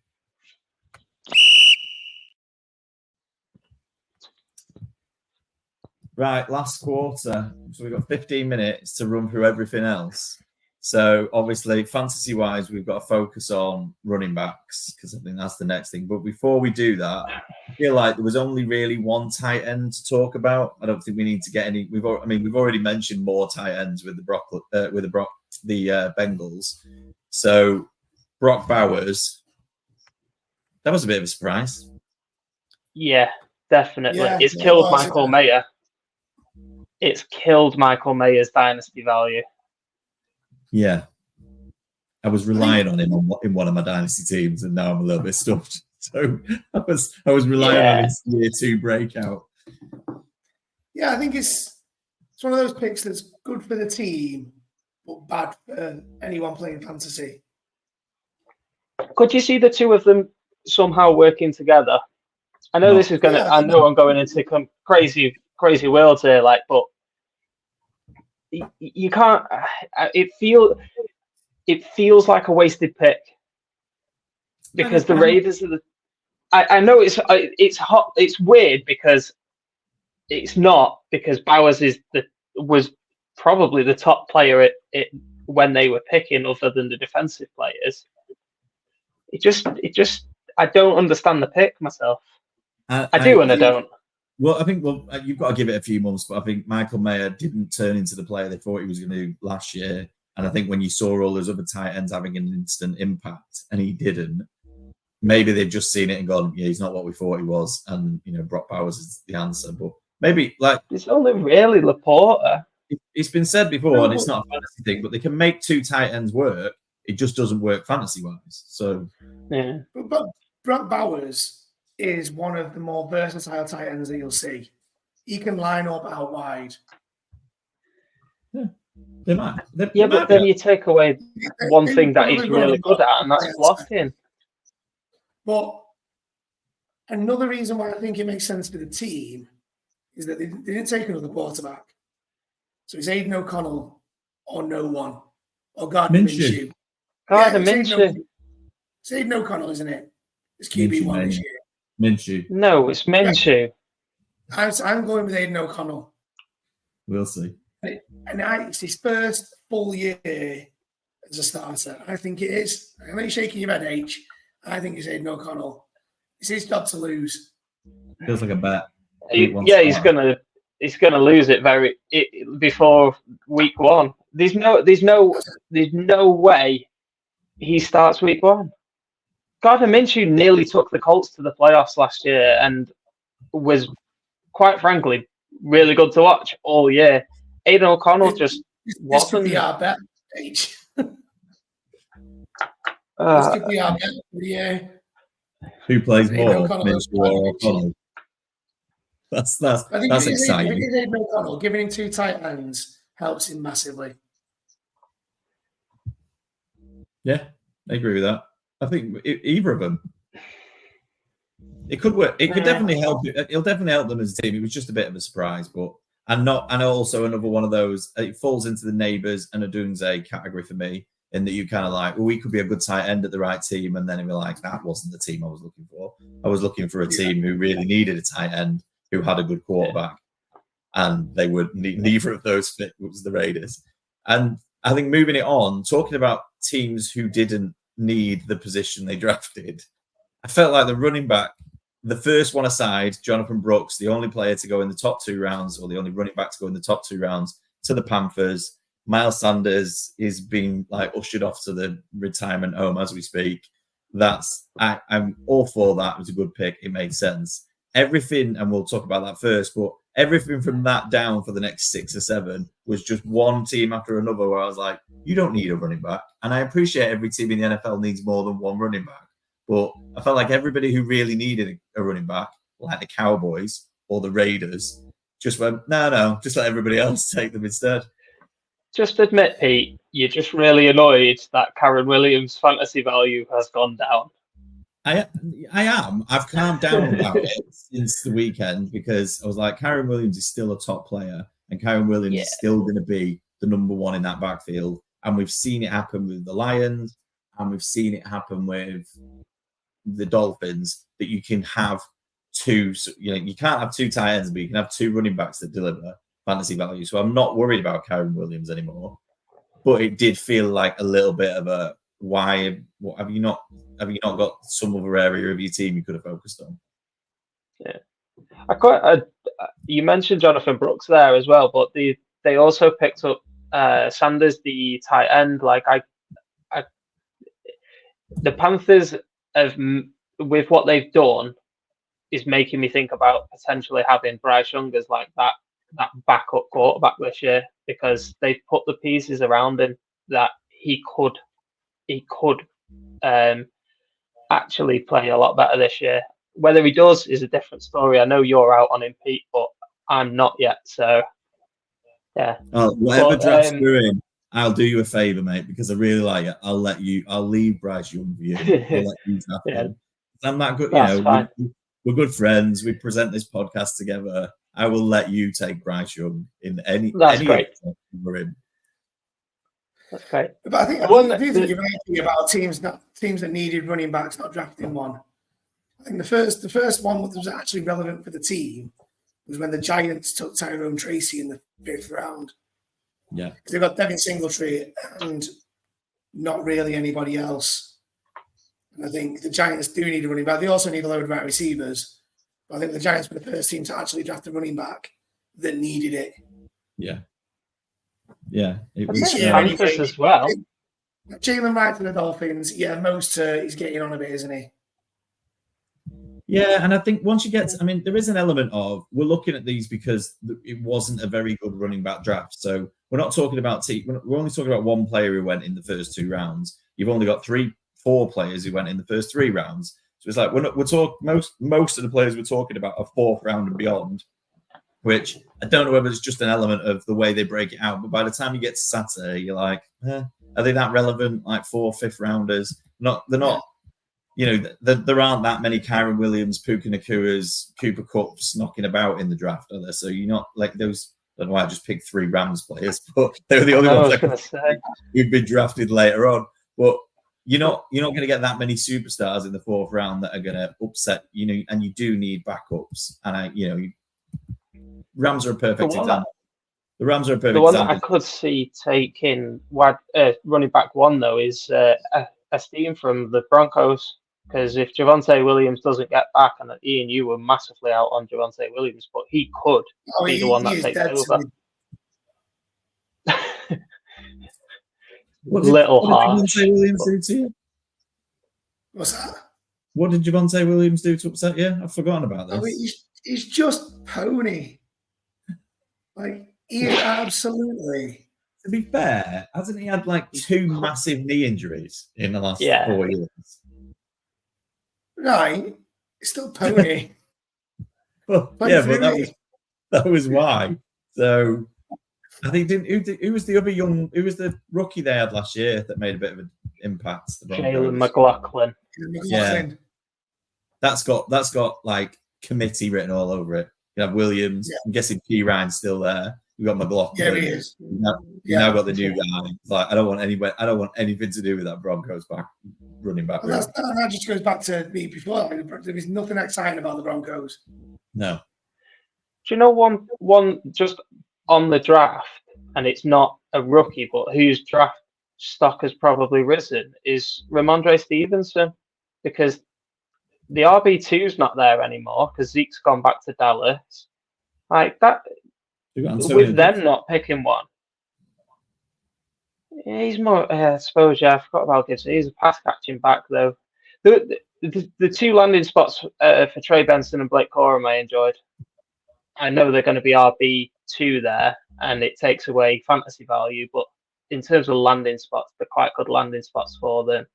Right, last quarter. So we've got 15 minutes to run through everything else. So obviously, fantasy-wise, we've got to focus on running backs because I think that's the next thing. But before we do that, I feel like there was only really one tight end to talk about. I don't think we need to get any. We've already mentioned more tight ends with the Bengals. So Brock Bowers, that was a bit of a surprise. Yeah, definitely. Yeah, It's it killed was, Michael yeah. Mayer. It's killed Michael Mayer's dynasty value. Yeah. I was relying on him in one of my dynasty teams, and now I'm a little bit stuffed. So I was relying on his year 2 breakout. Yeah, I think it's one of those picks that's good for the team, but bad for anyone playing fantasy. Could you see the two of them somehow working together? I know No. this is gonna. Yeah. I know I'm going into crazy worlds here, but you can't. It feels like a wasted pick because the Raiders are the. I know it's hot. It's weird because it's not, because Bowers was probably the top player when they were picking, other than the defensive players. It just I don't understand the pick myself. I do and I don't. Well, I think you've got to give it a few months, but I think Michael Mayer didn't turn into the player they thought he was going to do last year. And I think when you saw all those other tight ends having an instant impact and he didn't, maybe they've just seen it and gone, yeah, he's not what we thought he was. And, Brock Bowers is the answer. But maybe it's only really Laporta. It's been said before, and it's not a fantasy thing, but they can make 2 tight ends work. It just doesn't work fantasy-wise. So, yeah. But Brock Bowers is one of the more versatile tight ends that you'll see. He can line up out wide. Yeah, they might. But then you take away one thing that he's really good at, and that's blocking. But another reason why I think it makes sense for the team is that they didn't take another quarterback. So it's Aiden O'Connell or no one, or Gardner Minshew. Gardner Minshew. It's Aiden O'Connell, isn't it? It's QB1 this year. Minshew. No, it's Minshew. I'm going with Aiden O'Connell. We'll see. And it's his first full year as a starter. I think it is. I know you're shaking your head, H. I think it's Aiden O'Connell. It's his job to lose. Feels like a bet. Yeah, he's gonna lose it before week 1. There's no way he starts week 1. Gardner Minshew nearly took the Colts to the playoffs last year and was, quite frankly, really good to watch all year. Aiden O'Connell just wasn't. This could be our bet, H. This could be our bet for the year. Who plays more, Minshew or O'Connell? That's exciting. I think Aiden O'Connell, giving him 2 tight ends helps him massively. Yeah, I agree with that. I think either of them. It could work. It could definitely help. It'll definitely help them as a team. It was just a bit of a surprise, but and also another one of those. It falls into the neighbours and Odunze category for me, in that you kind of like, well, we could be a good tight end at the right team, and then you're like, that wasn't the team I was looking for. I was looking for a team who really needed a tight end who had a good quarterback, and they would neither of those fit was the Raiders. And I think moving it on, talking about teams who didn't need the position they drafted, I felt like the running back, the first one aside, Jonathan Brooks, the only player to go in the top 2 rounds, or the only running back to go in the top 2 rounds to the Panthers. Miles Sanders is being ushered off to the retirement home as we speak. I'm all for that. It was a good pick. It made sense. Everything, and we'll talk about that first, but everything from that down for the next 6 or 7 was just one team after another where I was like, you don't need a running back. And I appreciate every team in the NFL needs more than one running back. But I felt like everybody who really needed a running back, like the Cowboys or the Raiders, just went, no, just let everybody else take them instead. Just admit, Pete, you're just really annoyed that Karen Williams' fantasy value has gone down. I am. I've calmed down about it since the weekend, because I was like, Karen Williams is still a top player, and Karen Williams is still going to be the number 1 in that backfield. And we've seen it happen with the Lions, and we've seen it happen with the Dolphins, that you can have 2. You can't have 2 tight ends, but you can have 2 running backs that deliver fantasy value. So I'm not worried about Karen Williams anymore. but it did feel like a little bit of a why. What, have you not got some other area of your team you could have focused on? Yeah, you mentioned Jonathan Brooks there as well, but they also picked up Sanders, the tight end. Like the Panthers have, with what they've done, is making me think about potentially having Bryce Young as like that backup quarterback this year, because they've put the pieces around him that he could actually play a lot better this year. Whether he does is a different story. I know you're out on him, Pete, but I'm not yet. So yeah. Whatever drafts you're in, I'll do you a favor, mate, because I really like it. I'll leave Bryce Young for you. I'll let you draft him. I'm that good. That's fine. We're good friends. We present this podcast together. I will let you take Bryce Young in any. That's great. We're in. That's great. But I do think you're right about teams that needed running backs not drafting one. I think the first one that was actually relevant for the team was when the Giants took Tyrone Tracy in the 5th round. Yeah, because they got Devin Singletary and not really anybody else. And I think the Giants do need a running back. They also need a load of wide receivers. But I think the Giants were the first team to actually draft a running back that needed it. Yeah. Yeah. It was Panthers as well. Jalen Wright for the Dolphins. Yeah, he's getting on a bit, isn't he? Yeah, and I think once you get, there is an element of, we're looking at these because it wasn't a very good running back draft. So we're not talking about we're only talking about one player who went in the first 2 rounds. You've only got 4 players who went in the first 3 rounds. So it's like most of the players we're talking about are 4th round and beyond, which I don't know whether it's just an element of the way they break it out. But by the time you get to Saturday, you're like, are they that relevant? Like 4th, 5th rounders? They're not. There aren't that many Kyren Williams, Puka Nakuas, Cooper Kupps knocking about in the draft, are there? So you're not like those. I don't know why I just picked 3 Rams players, but they were the only ones who'd been drafted later on. But you're not going to get that many superstars in the 4th round that are going to upset. And you do need backups. And Rams are a perfect example. The Rams are a perfect example. The one that I could see taking running back 1 though is Esteem from the Broncos. Because if Javonte Williams doesn't get back, and Ian, you were massively out on Javonte Williams, but he could be the one that takes over. What did Javonte Williams do to you? What's that? What did Javonte Williams do to upset you? I've forgotten about this. He's just pony. Like, he absolutely. To be fair, hasn't he had like 2 massive knee injuries in the last 4 years? Right, it's still pony. Well, yeah, but that was why. So I think who was the rookie they had last year that made a bit of an impact? Jalen McLaughlin. Yeah, that's got like committee written all over it. You have Williams. Yeah. I'm guessing P. Ryan's still there. You've got McLaughlin. Yeah, he is. You now got the new guy. It's like I don't want anything to do with that Broncos running back. Well, that just goes back to me before. There was nothing exciting about the Broncos. No. Do you know one just on the draft, and it's not a rookie, but whose draft stock has probably risen, is Ramondre Stevenson, because the RB2's not there anymore because Zeke's gone back to Dallas. Like that, with them not picking one. Yeah, he's more, I suppose, I forgot about Gibson. He's a pass catching back, though. The 2 landing spots for Trey Benson and Blake Corum I enjoyed. I know they're going to be RB2 there, and it takes away fantasy value, but in terms of landing spots, they're quite good landing spots for them.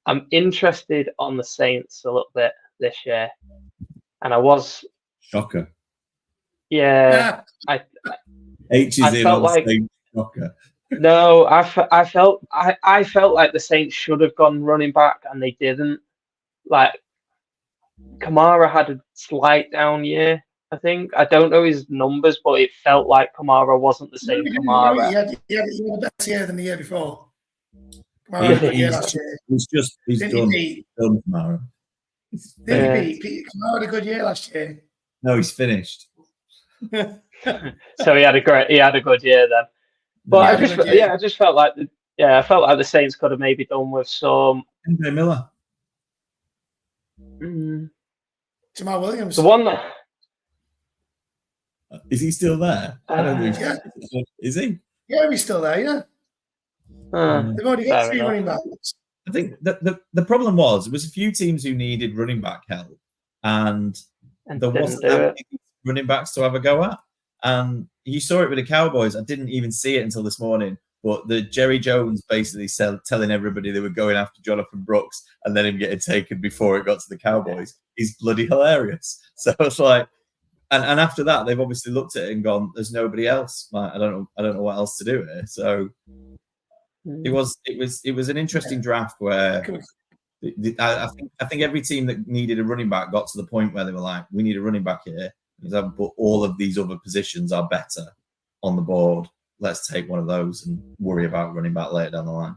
I'm interested on the Saints a little bit this year, and I was shocker. Yeah, I felt like shocker. No, I felt like the Saints should have gone running back, and they didn't. Like Kamara had a slight down year, I think. I don't know his numbers, but it felt like Kamara wasn't the same Kamara. He had a better year than the year before. He's done Kamara. Kamara had a good year last year. No, he's finished. So he had a good year then. But Yeah, I just felt like I felt like the Saints could have maybe done with some. Andre Miller. Jamal Williams. The one that Is he still there? I don't think. Yeah. Is he? Yeah, he's still there. Yeah, they've already got fair 3 enough. running backs. I think the problem was there was a few teams who needed running back help, and there wasn't that many running backs to have a go at. And you saw it with the Cowboys. I didn't even see it until this morning. But the Jerry Jones basically telling everybody they were going after Jonathan Brooks and then him getting taken before it got to the Cowboys is bloody hilarious. So it's like, and after that, they've obviously looked at it and gone, "There's nobody else. Like, I don't know what else to do here." So it was an interesting draft where I think every team that needed a running back got to the point where they were like, "We need a running back here, but all of these other positions are better on the board. Let's take one of those and worry about running back later down the line."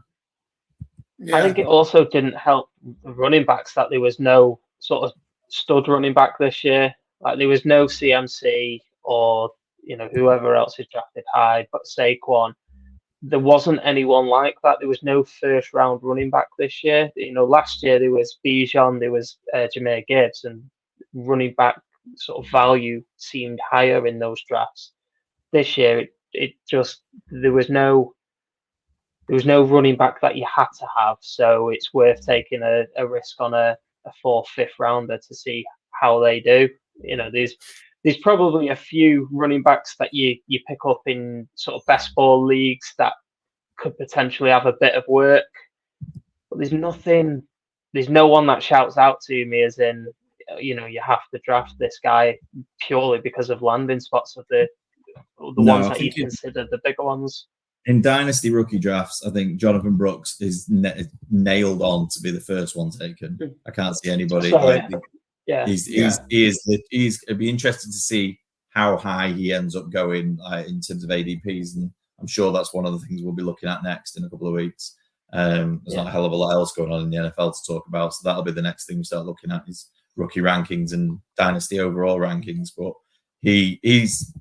I think it also didn't help the running backs that there was no sort of stud running back this year. Like there was no CMC or whoever else is drafted high, but Saquon. There wasn't anyone like that. There was no first round running back this year. Last year there was Bijan, there was Jahmyr Gibbs, and running back sort of value seemed higher in those drafts. This year it just there was no running back that you had to have, so it's worth taking a risk on a 4th, 5th rounder to see how they do. There's probably a few running backs that you pick up in sort of best ball leagues that could potentially have a bit of work, but there's no one that shouts out to me as in you have to draft this guy purely because of landing spots of the ones that you consider the bigger ones. In dynasty rookie drafts, I think Jonathan Brooks is nailed on to be the first one taken. I can't see anybody. It'd be interesting to see how high he ends up going in terms of ADPs, and I'm sure that's one of the things we'll be looking at next in a couple of weeks. There's not a hell of a lot else going on in the NFL to talk about, so that'll be the next thing we start looking at is rookie rankings and dynasty overall rankings. But he'd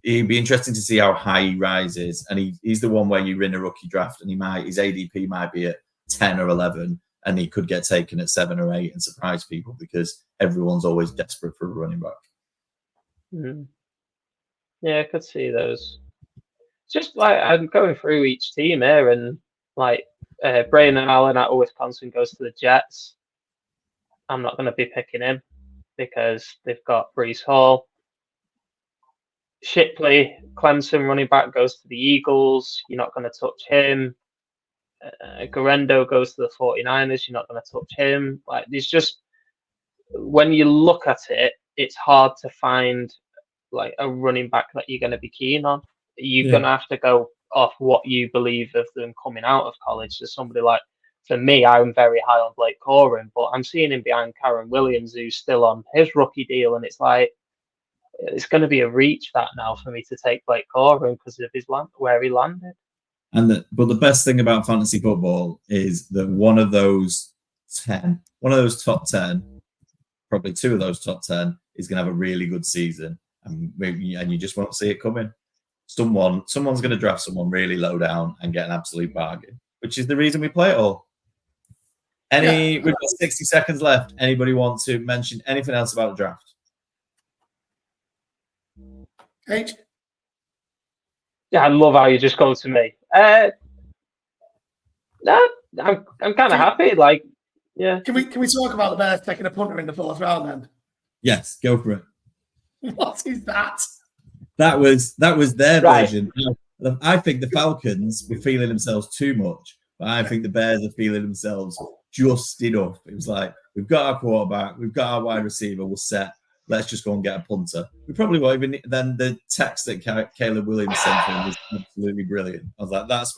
be interesting to see how high he rises, and he's the one where you're in a rookie draft and his ADP might be at 10 or 11, and he could get taken at 7 or 8 and surprise people because everyone's always desperate for a running back. Mm-hmm. Yeah, I could see those. Just like I'm going through each team here, and like Brandon Allen out of Wisconsin goes to the Jets. I'm not going to be picking him because they've got Breece Hall. Shipley, Clemson running back, goes to the Eagles. You're not going to touch him. Garendo goes to the 49ers. You're not going to touch him. Like there's just when you look at it, it's hard to find like a running back that you're going to be keen on. You're going to have to go off what you believe of them coming out of college. So somebody like, for me, I'm very high on Blake Corum, but I'm seeing him behind Karen Williams, who's still on his rookie deal, and it's like it's going to be a reach that now for me to take Blake Corum because of his where he landed. But the best thing about fantasy football is that one of those top 10, probably 2 of those top 10 is going to have a really good season, and you just won't see it coming. Someone's going to draft someone really low down and get an absolute bargain, which is the reason we play it all. We've got 60 seconds left. Anybody want to mention anything else about the draft? H? Yeah, I love how you just go to me. No, I'm kind of happy. Like, yeah. Can we talk about the Bears taking a punter in the 4th round then? Yes, go for it. What is that? That was their version. I think the Falcons were feeling themselves too much, but I think the Bears are feeling themselves just enough. It was like, we've got our quarterback, we've got our wide receiver, we're set. Let's just go and get a punter. We probably won't even. Then the text that Caleb Williams sent me was absolutely brilliant. I was like, that's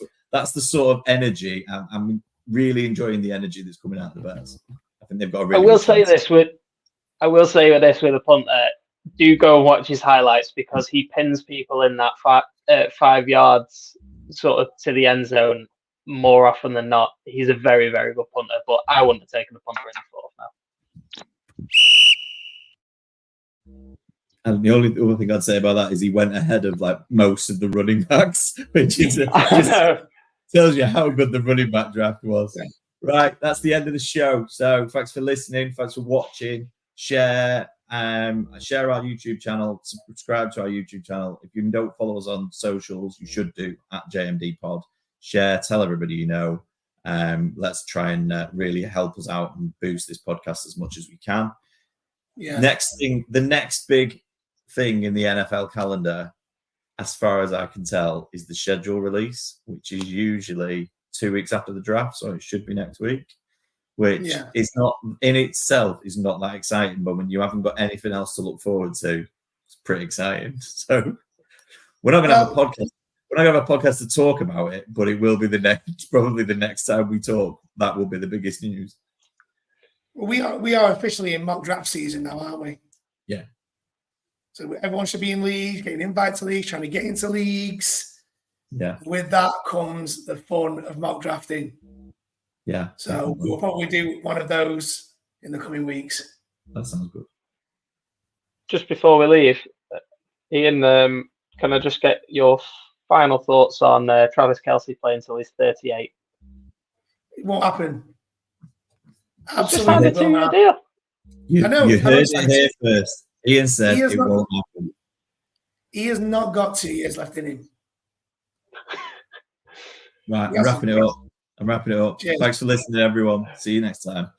the sort of energy. I'm really enjoying the energy that's coming out of the Bears. I think they've got a really. I will say this with a punter. Do go and watch his highlights because he pins people in that 5 yards sort of to the end zone more often than not. He's a very, very good punter, but I wouldn't have taken the punter in the 4th now. And the only other thing I'd say about that is he went ahead of like most of the running backs, which is just tells you how good the running back draft was. Yeah. Right, that's the end of the show. So thanks for listening, thanks for watching. Share our YouTube channel, subscribe to our YouTube channel. If you don't follow us on socials, you should do at JMD Pod. Share, tell everybody you know. Let's try and really help us out and boost this podcast as much as we can. Yeah. The next big thing in the NFL calendar, as far as I can tell, is the schedule release, which is usually 2 weeks after the draft, so it should be next week. Which is not in itself is not that exciting, but when you haven't got anything else to look forward to, it's pretty exciting. So we're not going to have a podcast. We're not going to have a podcast to talk about it, but it will be probably the next time we talk. That will be the biggest news. Well, we are officially in mock draft season now, aren't we? Yeah. So everyone should be in leagues, getting invited to leagues, trying to get into leagues. Yeah. With that comes the fun of mock drafting. Yeah. So we'll probably do one of those in the coming weeks. That sounds good. Just before we leave, Ian, can I just get your final thoughts on Travis Kelce playing until he's 38? It won't happen. Just signed a Absolutely. 2-year deal. You heard it here first. Ian said it won't happen. He has not got 2 years left in him. Right, I'm wrapping it up. Cheers. Thanks for listening, everyone. See you next time.